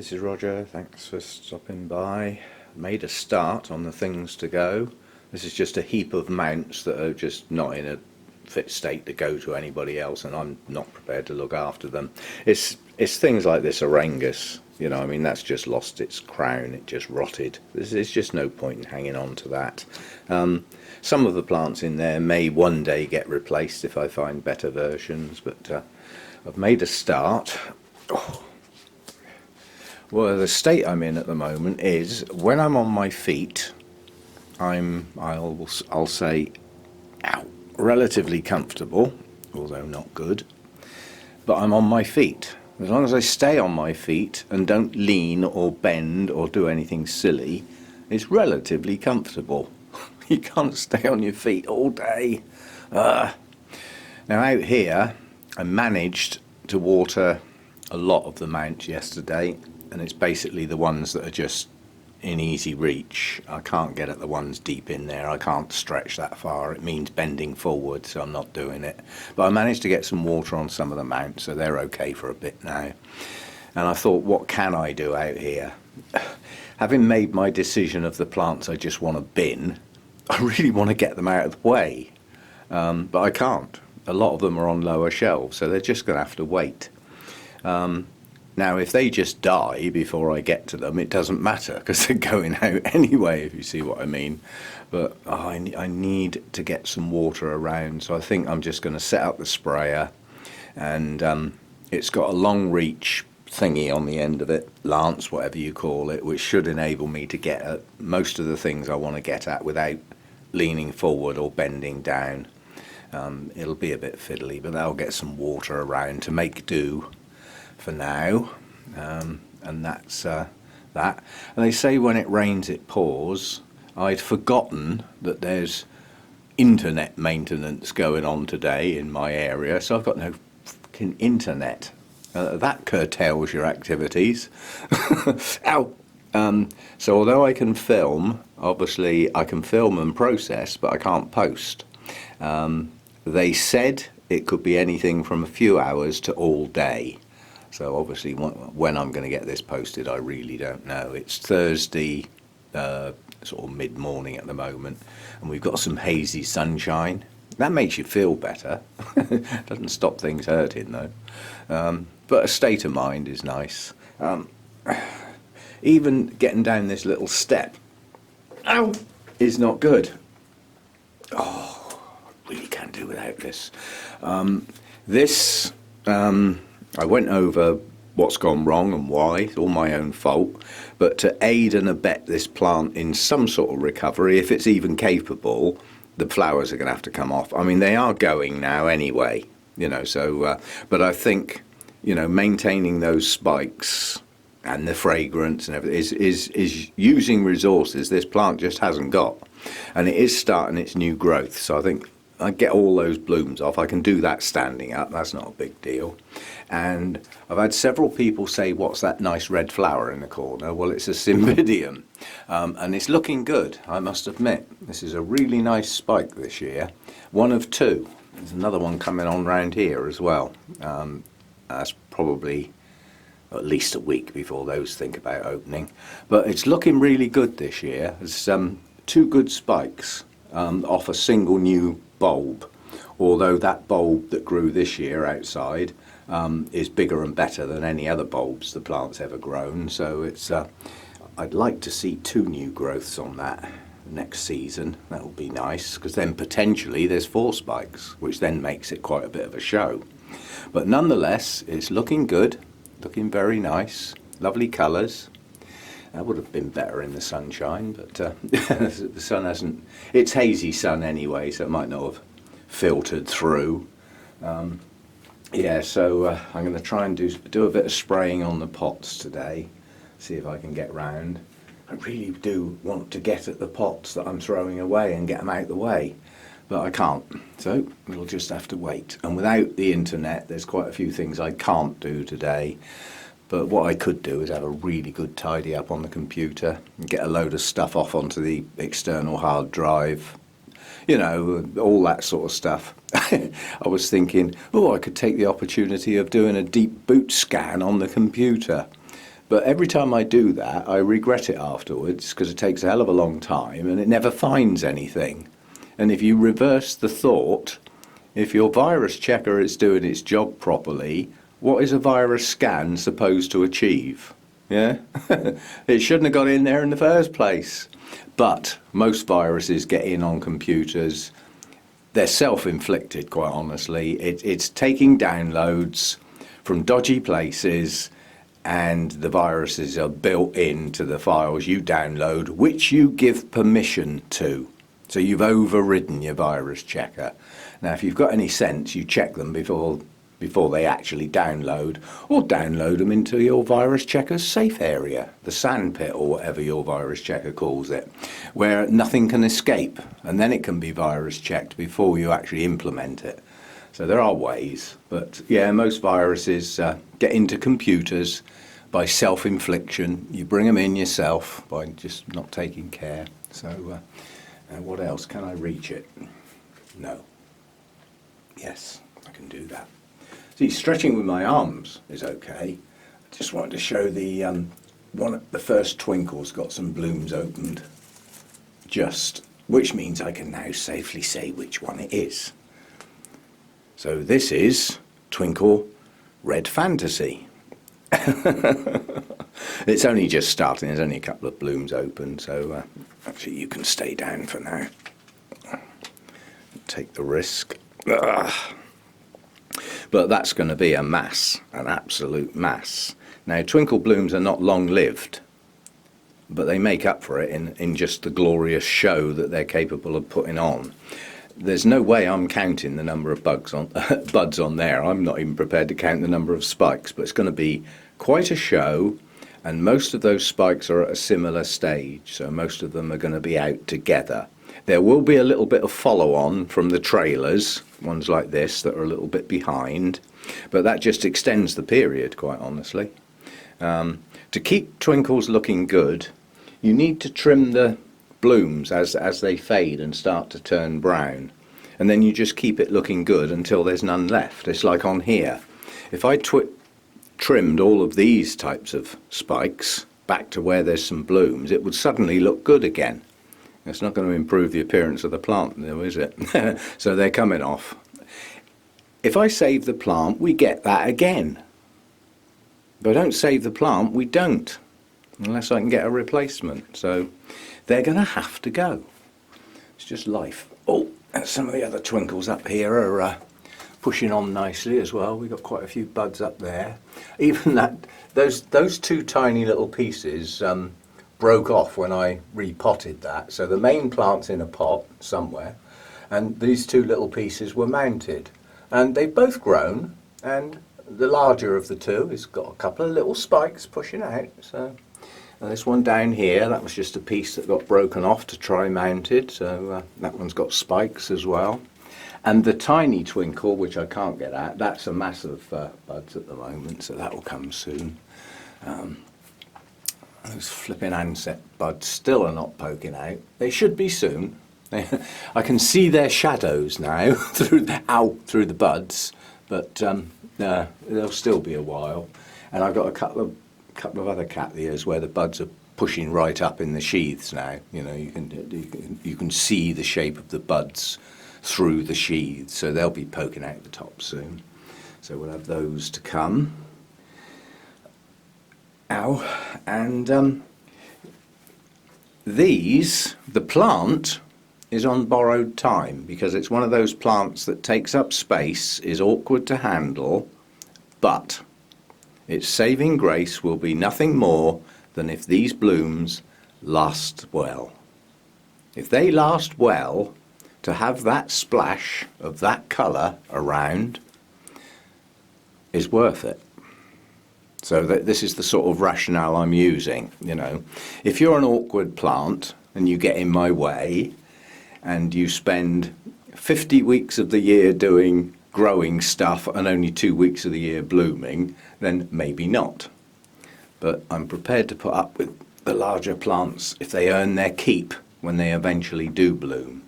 this is Roger. Thanks for stopping by. Made a start on the things to go. This is just a heap of mounts that are just not in a fit state to go to anybody else, and I'm not prepared to look after them. It's things like this Orangus, you know, I mean, that's just lost its crown, it just rotted. There's just no point in hanging on to that. Some of the plants in there may one day get replaced if I find better versions, but I've made a start. Oh. Well, the state I'm in at the moment is when I'm on my feet, I'll say, ow, relatively comfortable, although not good. But I'm on my feet. As long as I stay on my feet and don't lean or bend or do anything silly, it's relatively comfortable. You can't stay on your feet all day. Now out here, I managed to water a lot of the mounts yesterday, and it's basically the ones that are just in easy reach. I can't get at the ones deep in there. I can't stretch that far. It means bending forward, so I'm not doing it. But I managed to get some water on some of the mounts, so they're okay for a bit now. And I thought, what can I do out here? Having made my decision of the plants I just want to bin, I really want to get them out of the way. But I can't. A lot of them are on lower shelves, so they're just going to have to wait. Now, if they just die before I get to them, it doesn't matter because they're going out anyway, if you see what I mean. But I need to get some water around, so I think I'm just going to set up the sprayer, and it's got a long reach thingy on the end of it, lance, whatever you call it, which should enable me to get at most of the things I want to get at without leaning forward or bending down. It'll be a bit fiddly, but that'll get some water around to make do for now, and that's that. And they say when it rains it pours. I'd forgotten that there's internet maintenance going on today in my area, so I've got no fucking internet. That curtails your activities. Ow! So although I can film, obviously I can film and process, but I can't post. They said it could be anything from a few hours to all day. So obviously when I'm going to get this posted, I really don't know. It's Thursday, sort of mid-morning at the moment, and we've got some hazy sunshine. That makes you feel better. Doesn't stop things hurting though. But a state of mind is nice. Even getting down this little step, ow, is not good. Oh, I really can't do without this. I went over what's gone wrong and why. It's all my own fault. But to aid and abet this plant in some sort of recovery, if it's even capable, the flowers are going to have to come off. I mean, they are going now anyway, you know, so, but I think, you know, maintaining those spikes and the fragrance and everything is using resources this plant just hasn't got. And it is starting its new growth, so I think I get all those blooms off. I can do that standing up, that's not a big deal. And I've had several people say, what's that nice red flower in the corner? Well, it's a cymbidium, and it's looking good, I must admit. This is a really nice spike this year, one of two. There's another one coming on round here as well. That's probably at least a week before those think about opening. But it's looking really good this year. There's two good spikes off a single new bulb, although that bulb that grew this year outside is bigger and better than any other bulbs the plant's ever grown. So it's I'd like to see two new growths on that next season. That will be nice, because then potentially there's four spikes, which then makes it quite a bit of a show. But nonetheless, it's looking good, looking very nice, lovely colours. That would have been better in the sunshine, but the sun hasn't. It's hazy sun anyway, so it might not have filtered through. Yeah, so I'm going to try and do a bit of spraying on the pots today, see if I can get round. I really do want to get at the pots that I'm throwing away and get them out the way, but I can't, so we'll just have to wait. And without the internet, there's quite a few things I can't do today. But what I could do is have a really good tidy up on the computer and get a load of stuff off onto the external hard drive, you know, all that sort of stuff. I was thinking, oh, I could take the opportunity of doing a deep boot scan on the computer. But every time I do that, I regret it afterwards because it takes a hell of a long time and it never finds anything. And if you reverse the thought, if your virus checker is doing its job properly, what is a virus scan supposed to achieve? Yeah? It shouldn't have got in there in the first place. But most viruses get in on computers. They're self-inflicted, quite honestly. It's taking downloads from dodgy places, and the viruses are built into the files you download, which you give permission to. So you've overridden your virus checker. Now, if you've got any sense, you check them before they actually download, or download them into your virus checker's safe area, the sandpit or whatever your virus checker calls it, where nothing can escape, and then it can be virus checked before you actually implement it. So there are ways, but yeah, most viruses get into computers by self-infliction. You bring them in yourself by just not taking care. So what else? Can I reach it? No. Yes, I can do that. See, stretching with my arms is okay. I just wanted to show the the first twinkle's got some blooms opened, which means I can now safely say which one it is. So this is Twinkle Red Fantasy. It's only just starting. There's only a couple of blooms open, so actually you can stay down for now. Take the risk. Ugh. But that's going to be a mass, an absolute mass. Now, twinkle blooms are not long-lived, but they make up for it in just the glorious show that they're capable of putting on. There's no way I'm counting the number of buds on there. I'm not even prepared to count the number of spikes, but it's going to be quite a show, and most of those spikes are at a similar stage, so most of them are going to be out together. There will be a little bit of follow-on from the trailers, ones like this that are a little bit behind, but that just extends the period, quite honestly. To keep twinkles looking good, you need to trim the blooms as they fade and start to turn brown, and then you just keep it looking good until there's none left. It's like on here. If I trimmed all of these types of spikes back to where there's some blooms, it would suddenly look good again. It's not going to improve the appearance of the plant, though, is it? So they're coming off. If I save the plant, we get that again. If I don't save the plant, we don't, unless I can get a replacement. So they're going to have to go. It's just life. Oh, and some of the other twinkles up here are pushing on nicely as well. We've got quite a few buds up there. Even those two tiny little pieces broke off when I repotted that. So the main plant's in a pot somewhere, and these two little pieces were mounted. And they've both grown, and the larger of the two has got a couple of little spikes pushing out. So this one down here, that was just a piece that got broken off to try mounted, so that one's got spikes as well. And the tiny twinkle, which I can't get at, that's a mass of buds at the moment, so that will come soon. Those flipping ansett buds still are not poking out. They should be soon. I can see their shadows now through the buds, but they'll still be a while. And I've got a couple of other cattleyas where the buds are pushing right up in the sheaths now. You know, you can see the shape of the buds through the sheaths, so they'll be poking out the top soon. So we'll have those to come. And the plant is on borrowed time because it's one of those plants that takes up space, is awkward to handle, but its saving grace will be nothing more than if these blooms last well. If they last well, to have that splash of that colour around is worth it. So this is the sort of rationale I'm using, you know. If you're an awkward plant and you get in my way and you spend 50 weeks of the year doing growing stuff and only 2 weeks of the year blooming, then maybe not. But I'm prepared to put up with the larger plants if they earn their keep when they eventually do bloom.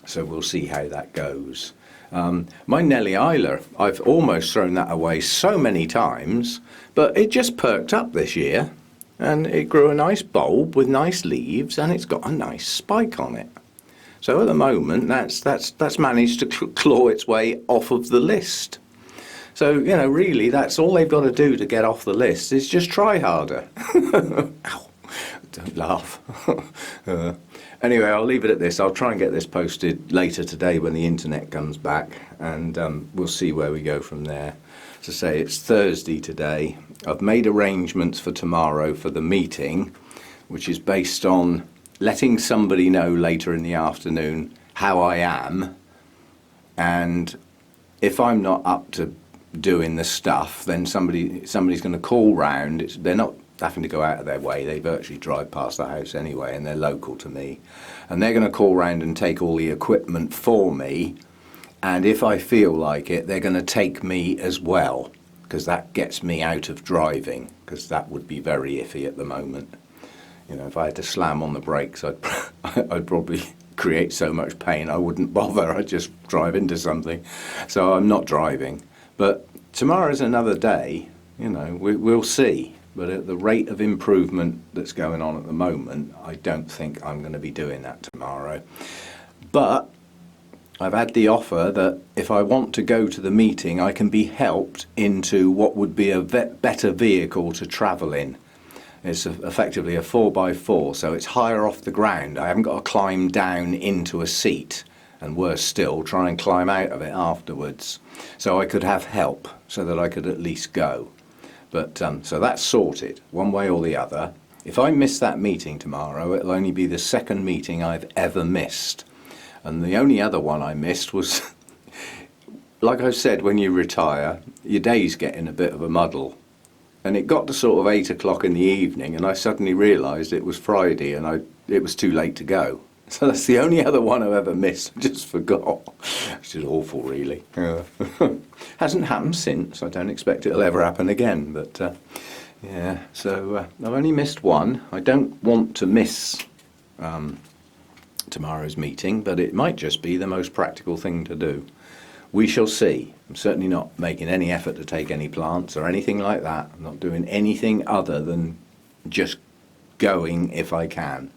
So we'll see how that goes. My Nellie Isla, I've almost thrown that away so many times, but it just perked up this year, and it grew a nice bulb with nice leaves, and it's got a nice spike on it. So at the moment, that's managed to claw its way off of the list. So, you know, really, that's all they've got to do to get off the list is just try harder. Ow, don't laugh. Anyway, I'll leave it at this. I'll try and get this posted later today when the internet comes back, and we'll see where we go from there. As I say, it's Thursday today. I've made arrangements for tomorrow for the meeting, which is based on letting somebody know later in the afternoon how I am, and if I'm not up to doing the stuff, then somebody's going to call round. They're not having to go out of their way. They virtually drive past the house anyway, and they're local to me, and they're going to call round and take all the equipment for me, and if I feel like it, they're going to take me as well, because that gets me out of driving, because that would be very iffy at the moment. You know, if I had to slam on the brakes, I'd probably create so much pain I wouldn't bother. I'd just drive into something. So I'm not driving. But tomorrow's another day, you know, we'll see. But at the rate of improvement that's going on at the moment, I don't think I'm going to be doing that tomorrow. But I've had the offer that if I want to go to the meeting, I can be helped into what would be a better vehicle to travel in. It's effectively a 4x4, so it's higher off the ground. I haven't got to climb down into a seat, and worse still, try and climb out of it afterwards. So I could have help, so that I could at least go. But so that's sorted, one way or the other. If I miss that meeting tomorrow, it'll only be the second meeting I've ever missed. And the only other one I missed was, like I said, when you retire, your days get in a bit of a muddle. And it got to sort of 8 o'clock in the evening, and I suddenly realised it was Friday, and it was too late to go. So that's the only other one I've ever missed. I just forgot. Which is awful, really. Hasn't happened since. I don't expect it'll ever happen again. But yeah, so I've only missed one. I don't want to miss tomorrow's meeting, but it might just be the most practical thing to do. We shall see. I'm certainly not making any effort to take any plants or anything like that. I'm not doing anything other than just going if I can.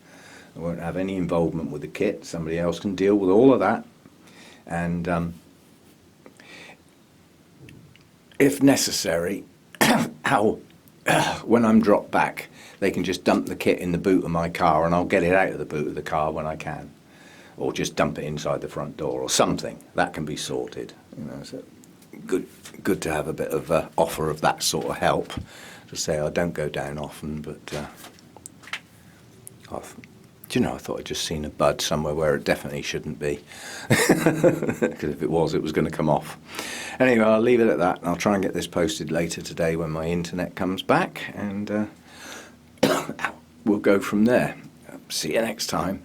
I won't have any involvement with the kit. Somebody else can deal with all of that. And if necessary, when I'm dropped back, they can just dump the kit in the boot of my car, and I'll get it out of the boot of the car when I can. Or just dump it inside the front door or something. That can be sorted. You know, so good to have a bit of offer of that sort of help. To say I don't go down often, but do you know, I thought I'd just seen a bud somewhere where it definitely shouldn't be. Because if it was going to come off. Anyway, I'll leave it at that. I'll try and get this posted later today when my internet comes back, and we'll go from there. See you next time.